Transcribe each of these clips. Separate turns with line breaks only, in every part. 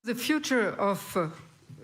The future of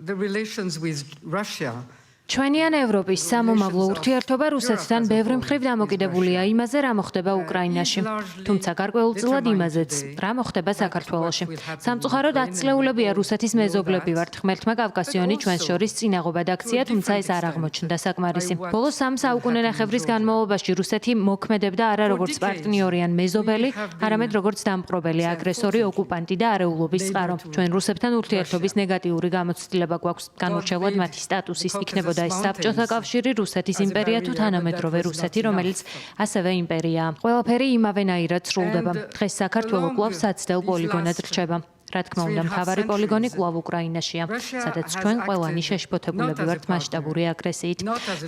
the relations with Russia
ჩვენიან ევროპის სამომავლო ურთიერთობა რუსეთთან ბევრი მხრივ დამოკიდებულია იმაზე, რა მოხდება უკრაინაში. თუმცა გარკვეულწილად იმაზეც, რა მოხდება საქართველოში. სამწუხაროდ ათწლეულებია რუსეთის მეზობლები ვართ. ღმერთმა კავკასიონი ჩვენს შორის წინაღობად აქცია, თუმცა ეს არ აღმოჩნდა საკმარისი. ბოლო 3 საუკუნენახევრის განმავლობაში რუსეთი მოქმედებდა არა როგორც პარტნიორი ან მეზობელი, არამედ როგორც დამპყრობელი, აგრესორი, ოკუპანტი და არეულობის წყარო. ჩვენ რუსებთან ურთიერთობის ნეგატიური გამოცდილება გვაქვს. განურჩევლად მათი სტატუსის იქნება და ეს საბჭოთა კავშირი, რუსეთის იმპერია თუ თანამედროვე რუსეთი, რომელიც ასევე იმპერიაა. ყველაფერი იმავენაირად სრულდება. დღეს საქართველო კვლავ საცდელ პოლიგონად რჩება. რა თქმა უნდა, მთავარი პოლიგონი კვლავ უკრაინაშია, სადაც ჩვენ ყველანი შეშფოთებულები ვართ მასშტაბური აგრესიით.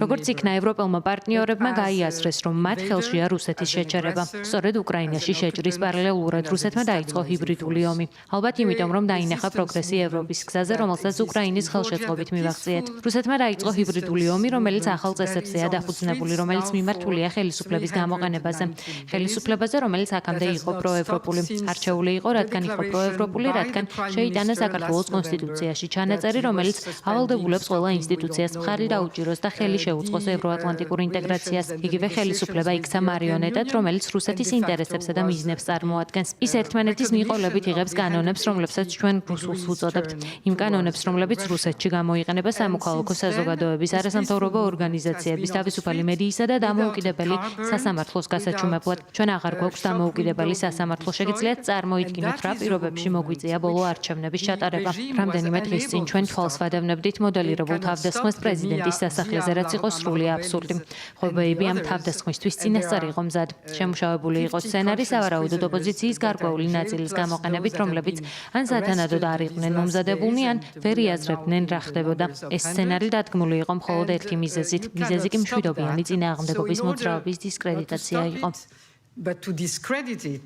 როგორც იქნა ევროპელმა პარტნიორებმა გაიაზრეს, რომ მათ ხელშია რუსეთის შეჩერება. სწორედ უკრაინაში შეჭრის პარალელურად რუსეთმა დაიწყო ჰიბრიდული ომი. ალბათ იმიტომ, რომ დაინახა პროგრესი ევროპის გზაზე, რომელსაც უკრაინის ხელშეწყობით მივახციეთ. რუსეთმა დაიწყო ჰიბრიდული ომი, რომელიც ახალ წესებზეა დაფუძნებული, რომელიც მიმართულია ხელისუფლების გამოყენებაზე. ხელისუფლებაზე, რომელიც აქამდე იყო პროევროპული. არჩეული იყო, რადგან იყო პროევროპული, რადგან შეიტანა საქართველოს კონსტიტუციაში ჩანაწერი, რომელიც ავალდებულებს ყველა ინსტიტუციას მხარი დაუჭიროს და ხელი შეუწყოს ევროატლანტიკურ ინტეგრაციას. იგივე ხელისუფლება იქცა მარიონეტად, რომელიც რუსეთის ინტერესებსა და მიზნებს წარმოადგენს. ის ერთმანეთის მიყოლებით იღებს კანონებს, რომლებსაც ჩვენ რუსულს ვუწოდებთ. იმ კანონებს, რომლებიც რუსეთში გამოიყენება სამოქალაქო საზოგადოების, არასამთავრობო ორგანიზაციების, თავისუფალი მედიისა და დამოუკიდებელი სასამართლოს გასაჩუმებლად. ჩვენ აღარ გვაქვს დამოუკიდებელი სასამართლო. შეგიძლიათ წარმოიდგინოთ, რა პირობებში მოგვიწია ბოლო არჩევნების ჩატარება. რამდენიმე დღის წინ ჩვენ თვალს ვადევნებდით მოდელირებულ თავდასხმას პრეზიდენტის სასახლეზე, რაც იყო სრული აბსურდი. ხობეები ამ თავდასხმისთვის წინასწარ იყო მზად. შემუშავებული იყო სცენარი სავარაუდოდ ოპოზიციის გარკვეული ნაწილის გამოყენებით, რომლებიც ან სათანადოდ არ იყვნენ მომზადებულნი, ან ვერ იაზრებდნენ რა ხდებოდა. ეს სცენარი დადგმული იყო მხოლოდ ერთი მიზეზით. მიზეზი კი მშვიდობიანი წინააღმდეგობის მოძრაობის დისკრედიტაცია იყო.